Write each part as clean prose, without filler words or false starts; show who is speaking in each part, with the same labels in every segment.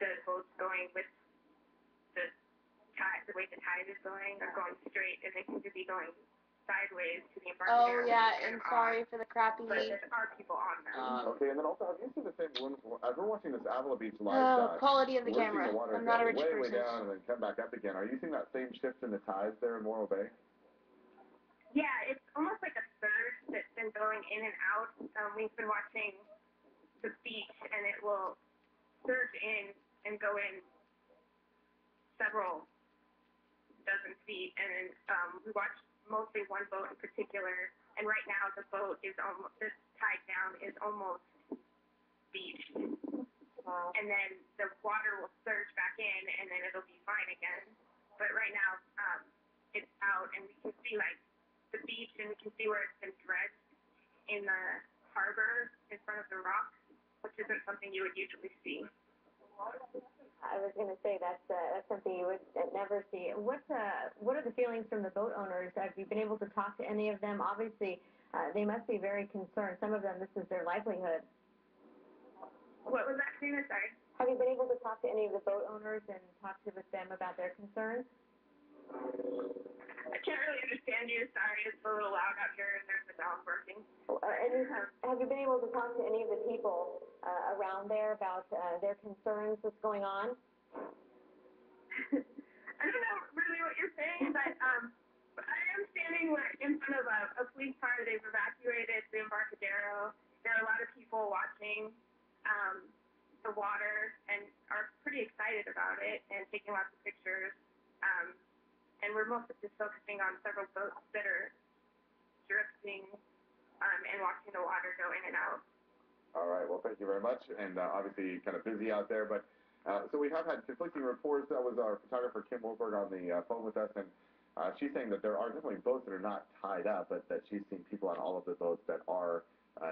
Speaker 1: the boats going with the tide, the way the tide is going, are going straight, and they seem to be going sideways to the
Speaker 2: Oh
Speaker 1: Embarcadero, which
Speaker 2: yeah,
Speaker 1: is kind
Speaker 2: and
Speaker 1: of odd.
Speaker 2: sorry for the crappy.
Speaker 1: But there are people on them.
Speaker 3: Okay, and then also, have you seen the same one? As we're watching this Avila Beach live shot,
Speaker 2: quality of the
Speaker 3: we're seeing
Speaker 2: camera.
Speaker 3: the water
Speaker 2: I'm
Speaker 3: go
Speaker 2: not a rich
Speaker 3: way, way
Speaker 2: person.
Speaker 3: down and then come back up again. Are you seeing that same shift in the tides there in Morro Bay?
Speaker 1: Yeah, it's almost like a surge that's been going in and out. We've been watching the beach, and it will surge in and go in several dozen feet. And then we watch mostly one boat in particular, and right now the boat is almost, the tide down is almost beached.
Speaker 4: Wow.
Speaker 1: And then the water will surge back in, and then it'll be fine again. But right now, it's out, and we can see like the beach, and we can see where it's been dredged in the harbor in front of the rock, which isn't something you would usually see.
Speaker 4: I was going to say that's something you would never see. What are the feelings from the boat owners? Have you been able to talk to any of them? Obviously, they must be very concerned. Some of them, this is their livelihood.
Speaker 1: What was that, Trina? Sorry.
Speaker 4: Have you been able to talk to any of the boat owners and talk with them about their concerns?
Speaker 1: I can't really understand you. Sorry, it's a little loud out here, and there's a dog barking.
Speaker 4: Have you been able to talk to any of the people around there about their concerns? What's going on?
Speaker 1: I don't know really what you're saying, but I am standing in front of a police car. They've evacuated the Embarcadero. There are a lot of people watching the water and are pretty excited about it and taking lots of pictures. And we're mostly just focusing on several boats that are drifting and watching the water go in and out.
Speaker 3: All right. Well, thank you very much. And obviously, kind of busy out there, but so we have had conflicting reports. That was our photographer Kim Wolberg on the phone with us, and she's saying that there are definitely boats that are not tied up, but that she's seen people on all of the boats that are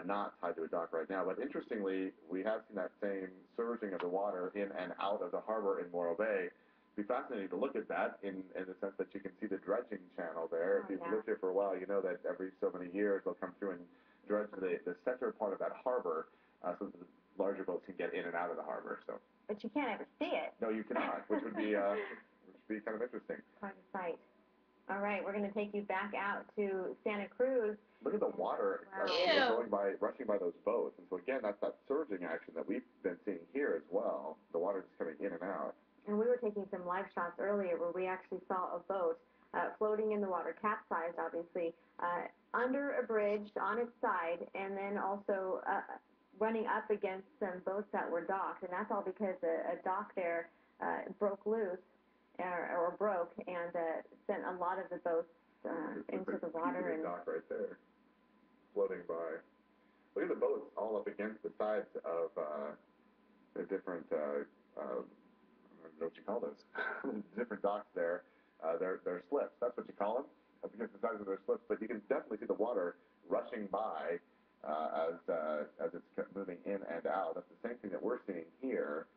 Speaker 3: not tied to a dock right now. But interestingly, we have seen that same surging of the water in and out of the harbor in Morro Bay. It'd be fascinating to look at that in the sense that you can see the dredging channel there. If you've lived here for a while, you know that every so many years they'll come through and dredge the center part of that harbor so that the larger boats can get in and out of the harbor. So.
Speaker 4: But you can't ever see it.
Speaker 3: No, you cannot, which would be kind of interesting.
Speaker 4: Quite a sight. All right, we're going to take you back out to Santa Cruz.
Speaker 3: Look at the water rushing by those boats. And so, again, that's that surging action that we've been seeing here as well. The water just coming in and out.
Speaker 4: And we were taking some live shots earlier where we actually saw a boat floating in the water, capsized, obviously, under a bridge on its side, and then also running up against some boats that were docked. And that's all because a dock there broke loose. Or broke and sent a lot of the boats into the water.
Speaker 3: And dock right there, floating by. Look at the boats all up against the sides of the different, I don't know what you call those, different docks there. They're slips. That's what you call them, because the sides of their slips. But you can definitely see the water rushing by as it's moving in and out. That's the same thing that we're seeing here.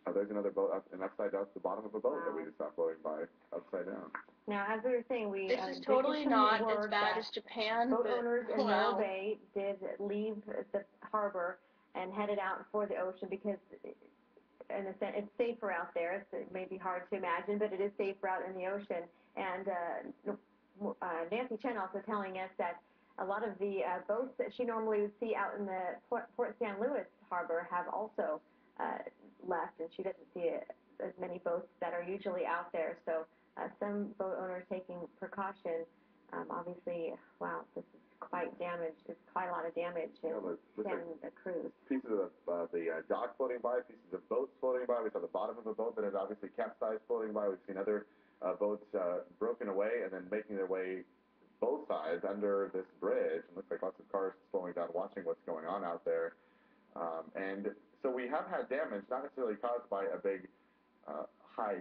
Speaker 3: Oh, there's another boat upside down at the bottom of a boat that we just saw floating by upside down.
Speaker 4: Now, as we were saying,
Speaker 2: this is totally not as bad as Japan.
Speaker 4: Boat owners in Morro Bay did leave the harbor and headed out for the ocean because, in a sense, it's safer out there. It may be hard to imagine, but it is safer out in the ocean. And Nancy Chen also telling us that a lot of the boats that she normally would see out in the Port San Luis harbor have also left, and she doesn't see as many boats that are usually out there. So some boat owners taking precaution. Obviously, wow, this is quite damaged. It's quite a lot of damage in Santa Cruz.
Speaker 3: Pieces of the dock floating by, pieces of boats floating by. We saw the bottom of a boat that had obviously capsized floating by. We've seen other boats broken away and then making their way both sides under this bridge. It looks like lots of cars slowing down, watching what's going on out there. And so we have had damage, not necessarily caused by a big high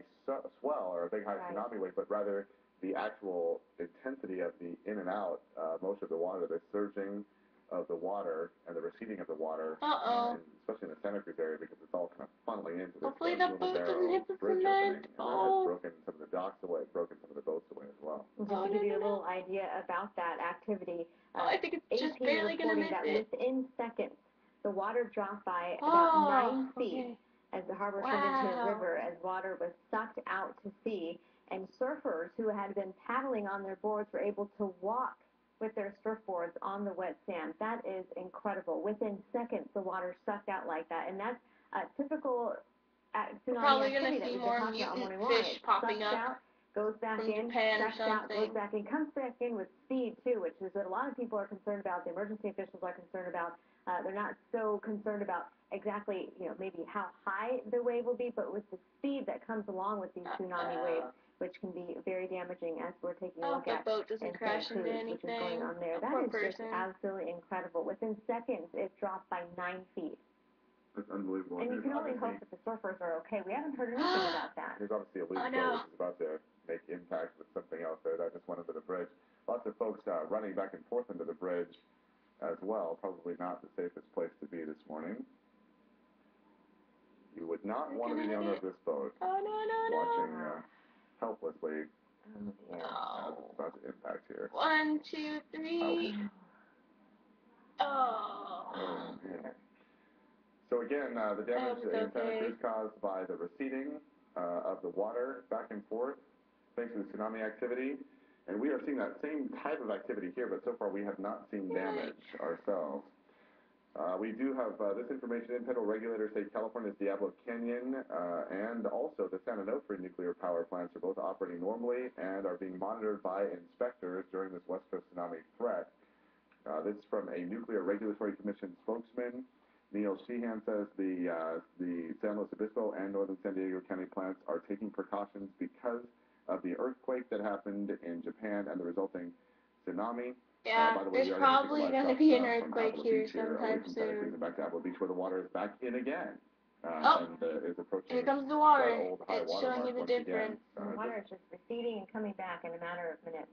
Speaker 3: swell or a big high tsunami wave, but rather the actual intensity of the in and out motion of the water, the surging of the water and the receding of the water, and especially in the Santa Cruz area because it's all kind of funneling into this
Speaker 2: Hopefully that boat doesn't hit the
Speaker 3: bridge
Speaker 2: cement.
Speaker 3: Opening, and that has broken some of the docks away, broken some of the boats away as well.
Speaker 4: Just to give you a little idea about that activity,
Speaker 2: I think it's just barely going to miss
Speaker 4: that
Speaker 2: it.
Speaker 4: within seconds, The water dropped by about 9 feet as the harbor turned into a
Speaker 2: Wow.
Speaker 4: river, as water was sucked out to sea, and surfers who had been paddling on their boards were able to walk with their surfboards on the wet sand. That is incredible. Within seconds, the water sucked out like that, and that's typical
Speaker 2: We're
Speaker 4: tsunami
Speaker 2: probably
Speaker 4: activity
Speaker 2: gonna
Speaker 4: that
Speaker 2: see
Speaker 4: we've been
Speaker 2: more
Speaker 4: talking about all
Speaker 2: mutant
Speaker 4: morning long.
Speaker 2: fish
Speaker 4: It
Speaker 2: popping
Speaker 4: sucks
Speaker 2: up
Speaker 4: out, goes back
Speaker 2: from
Speaker 4: in,
Speaker 2: Japan or
Speaker 4: sucks out, goes
Speaker 2: something.
Speaker 4: back in, comes back in with speed too, which is what a lot of people are concerned about. The emergency officials are concerned about. They're not so concerned about exactly, maybe how high the wave will be, but with the speed that comes along with these tsunami waves, which can be very damaging, as we're taking a look
Speaker 2: the
Speaker 4: at
Speaker 2: boat doesn't
Speaker 4: in
Speaker 2: crash
Speaker 4: Santa
Speaker 2: into
Speaker 4: Cruz, which is going
Speaker 2: anything.
Speaker 4: on there. That
Speaker 2: Poor
Speaker 4: is just
Speaker 2: person.
Speaker 4: absolutely incredible. Within seconds, it dropped by 9 feet.
Speaker 3: That's unbelievable.
Speaker 4: And you can only hope that the surfers are okay. We haven't heard anything about that.
Speaker 3: There's obviously a leak
Speaker 2: I
Speaker 3: boat
Speaker 2: know.
Speaker 3: which is about to make impact with something else there that just went under the bridge. Lots of folks running back and forth under the bridge as well. Probably not the safest place to be this morning. You would not want to be the owner of this boat.
Speaker 2: Oh, no.
Speaker 3: Watching helplessly
Speaker 2: Oh.
Speaker 3: as it's about to impact here.
Speaker 2: 1, 2, 3. Oh.
Speaker 3: Oh, man. So again, the damage in Santa Cruz caused by the receding of the water back and forth thanks to the tsunami activity. And we are seeing that same type of activity here, but so far we have not seen damage ourselves. We do have this information in. Federal regulators say California's Diablo Canyon and also the San Onofre nuclear power plants are both operating normally and are being monitored by inspectors during this West Coast tsunami threat. This is from a Nuclear Regulatory Commission spokesman. Neil Sheehan says the San Luis Obispo and northern San Diego County plants are taking precautions because of the earthquake that happened in Japan and the resulting tsunami.
Speaker 2: Yeah,
Speaker 3: By the way,
Speaker 2: there's probably going to be an earthquake here sometime
Speaker 3: soon.
Speaker 2: soon.
Speaker 3: Back to Avila Beach, where the water is back in again. And is approaching.
Speaker 2: Here comes the water.
Speaker 3: that old high
Speaker 2: It's
Speaker 3: water
Speaker 2: showing you
Speaker 3: mark
Speaker 2: the
Speaker 3: once again.
Speaker 2: difference.
Speaker 4: The water is just receding and coming back in a matter of minutes.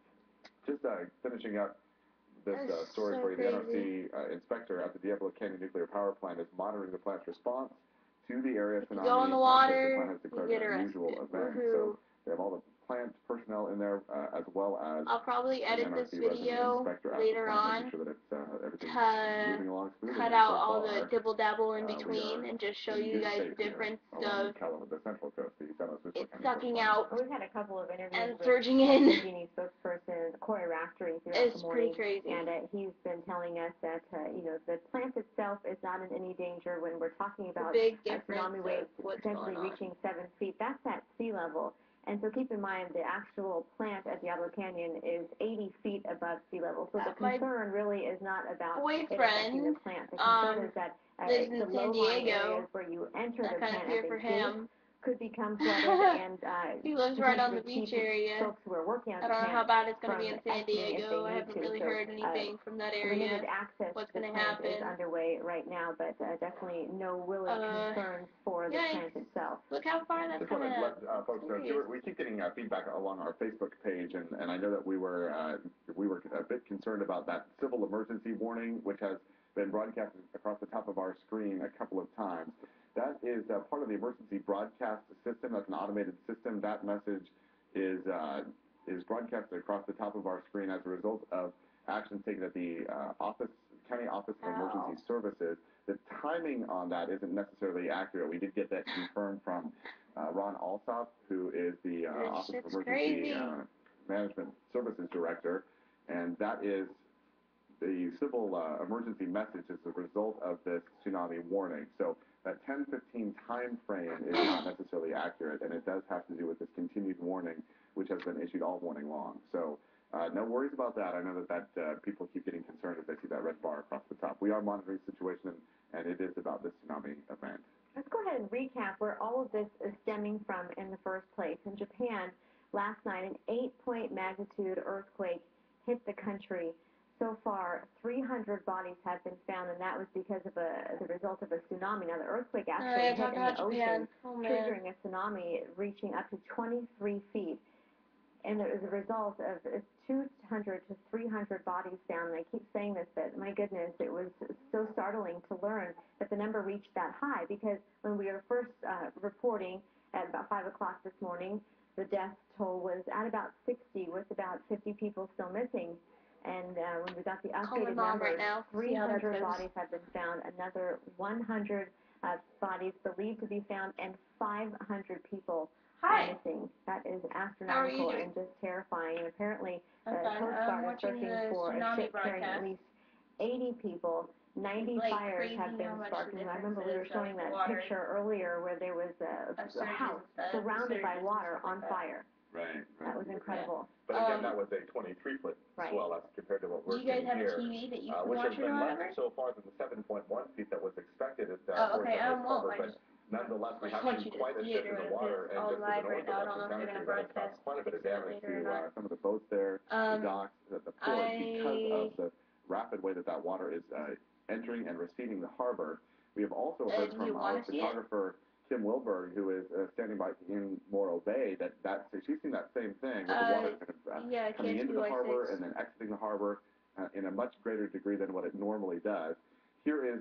Speaker 3: Just finishing up this
Speaker 2: That's
Speaker 3: story
Speaker 2: so
Speaker 3: for you. The
Speaker 2: crazy.
Speaker 3: NRC inspector at the Diablo Canyon Nuclear Power Plant is monitoring the plant's response to the area
Speaker 2: If you
Speaker 3: tsunami.
Speaker 2: go in the
Speaker 3: The
Speaker 2: water,
Speaker 3: plant has
Speaker 2: you
Speaker 3: declared
Speaker 2: get
Speaker 3: an unusual
Speaker 2: arrested.
Speaker 3: event.
Speaker 2: Woohoo.
Speaker 3: So they have all the plant personnel in there as well as
Speaker 2: I'll probably
Speaker 3: an
Speaker 2: edit this
Speaker 3: NRC resident
Speaker 2: video
Speaker 3: inspector at the
Speaker 2: later
Speaker 3: plant,
Speaker 2: on
Speaker 3: making sure that it's, everything's
Speaker 2: to
Speaker 3: moving along smoothly.
Speaker 2: cut
Speaker 3: And
Speaker 2: out
Speaker 3: so
Speaker 2: all
Speaker 3: far,
Speaker 2: the dibble-dabble in
Speaker 3: we
Speaker 2: between
Speaker 3: are
Speaker 2: and just show
Speaker 3: in
Speaker 2: you
Speaker 3: good
Speaker 2: guys
Speaker 3: shape
Speaker 2: the
Speaker 3: here
Speaker 2: difference
Speaker 3: along
Speaker 2: of
Speaker 3: the Central Coast, the San Luis Obispo
Speaker 2: it
Speaker 3: County
Speaker 2: sucking
Speaker 3: coastline.
Speaker 2: out
Speaker 4: Well, we've had a couple of interviews
Speaker 2: and
Speaker 4: with
Speaker 2: surging in.
Speaker 4: PG&E spokesperson Corey Raftery throughout
Speaker 2: It's
Speaker 4: the morning,
Speaker 2: pretty crazy.
Speaker 4: and he's been telling us that the plant itself is not in any danger. When we're talking about
Speaker 2: The big difference
Speaker 4: tsunami waves
Speaker 2: of what's
Speaker 4: potentially
Speaker 2: going on.
Speaker 4: reaching 7 feet, that's at sea level. And so keep in mind, the actual plant at Diablo Canyon is 80 feet above sea level. So the
Speaker 2: My
Speaker 4: concern really is not about it affecting
Speaker 2: boyfriend
Speaker 4: the plant. The concern is that
Speaker 2: lives in
Speaker 4: the
Speaker 2: San
Speaker 4: low-lying
Speaker 2: Diego.
Speaker 4: areas where you enter
Speaker 2: I
Speaker 4: the
Speaker 2: kind of
Speaker 4: plant
Speaker 2: fear
Speaker 4: at
Speaker 2: for
Speaker 4: the gate
Speaker 2: him.
Speaker 4: could become flooded, and
Speaker 2: He lives right on the
Speaker 4: potentially
Speaker 2: beach
Speaker 4: keep
Speaker 2: area.
Speaker 4: folks who are working on
Speaker 2: I
Speaker 4: the
Speaker 2: don't know how
Speaker 4: plant
Speaker 2: bad it's going to be in San
Speaker 4: exiting if
Speaker 2: Diego.
Speaker 4: they
Speaker 2: I
Speaker 4: need
Speaker 2: haven't
Speaker 4: to.
Speaker 2: really
Speaker 4: So,
Speaker 2: heard anything from that area.
Speaker 4: limited access
Speaker 2: What's
Speaker 4: to the
Speaker 2: going to
Speaker 4: plant is
Speaker 2: happen?
Speaker 4: underway right now, but definitely no really concerns for the
Speaker 2: yikes.
Speaker 4: plant itself.
Speaker 2: Look how far that's
Speaker 3: Just want
Speaker 2: coming
Speaker 3: to
Speaker 2: up.
Speaker 3: let folks know too, we keep getting feedback along our Facebook page, and I know that we were a bit concerned about that civil emergency warning, which has been broadcasted across the top of our screen a couple of times. That is part of the emergency broadcast system. That's an automated system. That message is broadcasted across the top of our screen as a result of actions taken at the County Office of Emergency Services. The timing on that isn't necessarily accurate. We did get that confirmed from Ron Alsop, who is the Office of Emergency Management Services Director, and that is the civil emergency message is the result of this tsunami warning. So that 10:15 time frame is not necessarily accurate, and it does have to do with this continued warning, which has been issued all morning long. So no worries about that. I know that people keep getting concerned as they see that red bar across the top. We are monitoring the situation, and it is about this tsunami event.
Speaker 4: Let's go ahead and recap where all of this is stemming from in the first place. In Japan, last night, an 8-point magnitude earthquake hit the country. So far, 300 bodies have been found, and that was because of the result of a tsunami. Now, the earthquake actually hit in the ocean, triggering a tsunami reaching up to 23 feet. And it was a result of 200 to 300 bodies found. And I keep saying this, but my goodness, it was so startling to learn that the number reached that high, because when we were first reporting at about 5 o'clock this morning, the death toll was at about 60, with about 50 people still missing. And when we got the
Speaker 2: Call my
Speaker 4: updated
Speaker 2: mom right
Speaker 4: numbers,
Speaker 2: now. See how that
Speaker 4: 300
Speaker 2: goes.
Speaker 4: bodies have been found, another 100 bodies believed to be found, and 500 people are missing. That is astronomical and just terrifying. And apparently, the Coast Guard is searching for a ship carrying at least 80 people. 90 fires have been sparked. And I remember we were showing that picture earlier where there was a house surrounded by water on fire.
Speaker 3: Right.
Speaker 4: That was incredible.
Speaker 3: But again, that was a 23-foot swell as compared to what we're seeing here.
Speaker 2: Do you guys have a TV that you can
Speaker 3: which
Speaker 2: watch
Speaker 3: has
Speaker 2: it
Speaker 3: been
Speaker 2: or
Speaker 3: much
Speaker 2: whatever?
Speaker 3: so far than the 7.1 feet that was expected at
Speaker 2: Okay,
Speaker 3: Harbor, but nonetheless, we have seen quite a shift in the water, and just to the north of us in Santa Cruz, that has caused quite a bit of damage to some of the boats there, the docks, the port, because of the rapid way that water is entering and receding the harbor. We have also heard from our photographer, Kim Wilberg, who is standing by in Morro Bay, that she's seen that same thing, with the water kind of coming into the harbor and then exiting the harbor in a much greater degree than what it normally does. Here is,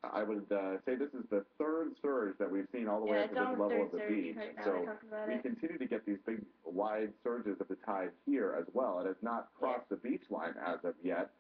Speaker 3: I would say this is the third surge that we've seen all the way up to this level of the beach. So we continue to get these big, wide surges of the tide here as well. It has not crossed the beach line as of yet.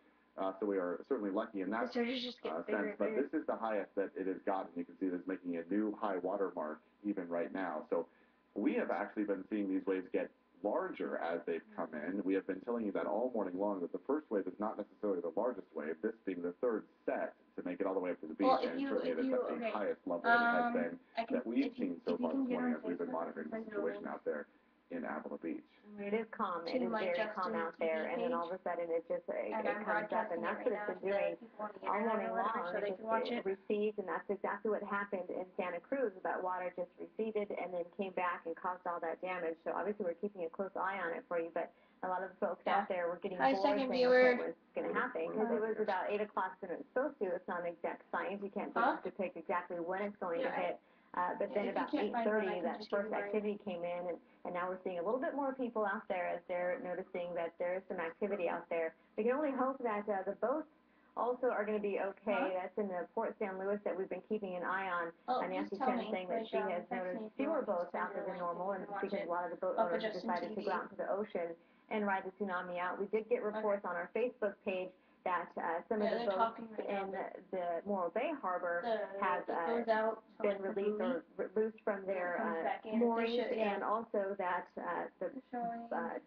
Speaker 3: So we are certainly lucky in that sense, but this is the highest that it has gotten. You can see this making a new high water mark even right now. So we have actually been seeing these waves get larger as they've come in. We have been telling you that all morning long, that the first wave is not necessarily the largest wave, this being the third set to make it all the way up to the beach, and certainly it is at the highest level it has been that we've seen so far this morning as we've been monitoring the situation out there in Avila Beach.
Speaker 4: It is calm. It is very calm out there, and then all of a sudden it just it comes up, and that's what it's been doing all morning long. It recedes, and that's exactly what happened in Santa Cruz. That water just receded and then came back and caused all that damage. So obviously we're keeping a close eye on it for you, but a lot of the folks out there were getting bored saying what was going to happen, because it was about 8 o'clock when it was supposed to. It's not an exact science. You can't depict exactly when it's going to hit. But then about 8:30, that first activity came in, and now we're seeing a little bit more people out there as they're noticing that there is some activity out there. We can only hope that the boats also are going to be okay. That's in the Port San Luis that we've been keeping an eye on. Nancy Chen saying that she has noticed fewer boats out there than normal, and it's because a lot of the boat owners have decided to go out into the ocean and ride the tsunami out. We did get reports on our Facebook page that some of the boats in the Morro Bay Harbor have been released or loosed from their moorings, and also that the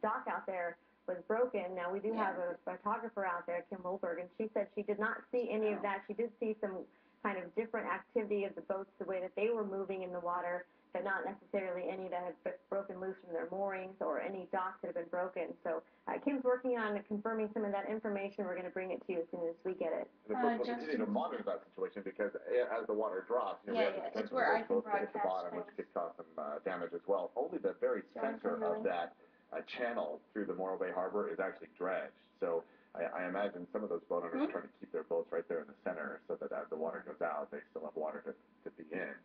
Speaker 4: dock out there was broken. Now, we do have a photographer out there, Kim Wilberg, and she said she did not see any of that. She did see some kind of different activity of the boats, the way that they were moving in the water, but not necessarily any that had broken loose from their moorings or any docks that have been broken. So Kim's working on confirming some of that information. We're going to bring it to you as soon as we get it.
Speaker 3: And of course, we'll continue to monitor that situation, because as the water drops, we have the potential for those boats to hit the bottom, which could cause some damage as well. Only the very center of that channel through the Morro Bay Harbor is actually dredged. So I imagine some of those boat owners are trying to keep their boats right there in the center, so that as the water goes out, they still have water to be in.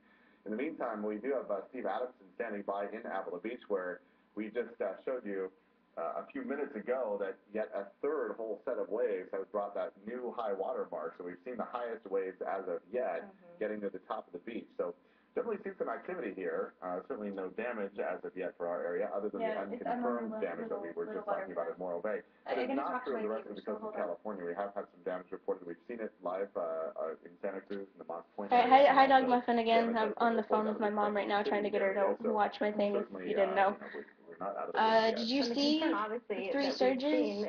Speaker 3: In the meantime, we do have Steve Adamson standing by in Avila Beach, where we just showed you a few minutes ago that yet a third whole set of waves has brought that new high water mark. So we've seen the highest waves as of yet getting to the top of the beach. So definitely seen some activity here. Certainly no damage as of yet for our area, other than the unconfirmed damage that we were just talking about in Morro Bay. But it's not true of the rest of the coast of California. We have had some damage reported. We've seen it live in Santa Cruz and the Moss Point area.
Speaker 2: Hi, Dog Muffin again. I'm on the phone with my mom right now, trying to get her to watch my thing, if you didn't know. Did you see the 3 surges?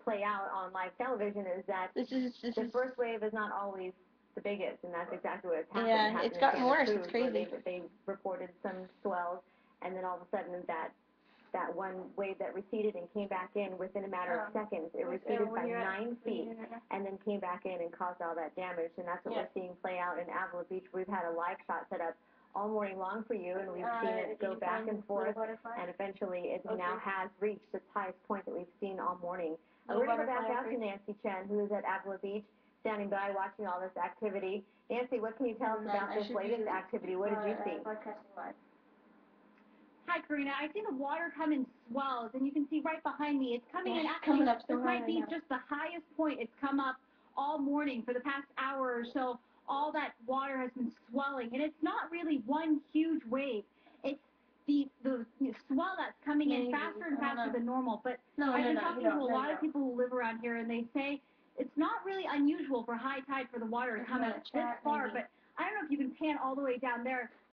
Speaker 4: Play out on live television is that the first wave is not always the biggest, and that's exactly what has happened.
Speaker 2: Yeah, it's gotten worse. It's crazy.
Speaker 4: They reported some swells, and then all of a sudden that one wave that receded and came back in within a matter of seconds. It receded by 9 feet and then came back in and caused all that damage, and that's what we're seeing play out in Avila Beach. We've had a live shot set up all morning long for you, and we've seen it go back and forth, and eventually it now has reached its highest point that we've seen all morning. We're going to go back out to Nancy Chen, who is at Avila Beach, standing by watching all this activity. Nancy, what can you tell us about this latest activity? What did you see?
Speaker 5: Hi, Karina. I see the water come in swells, and you can see right behind me, it's coming in actually, this might be just the highest point it's come up all morning for the past hour or so. All that water has been swelling, and it's not really one huge wave. It's the swell that's coming in faster and faster than normal. But I've been talking to a lot of people who live around here, and they say it's not really unusual for high tide for the water to come out this far. But I don't know if you can pan all the way down there.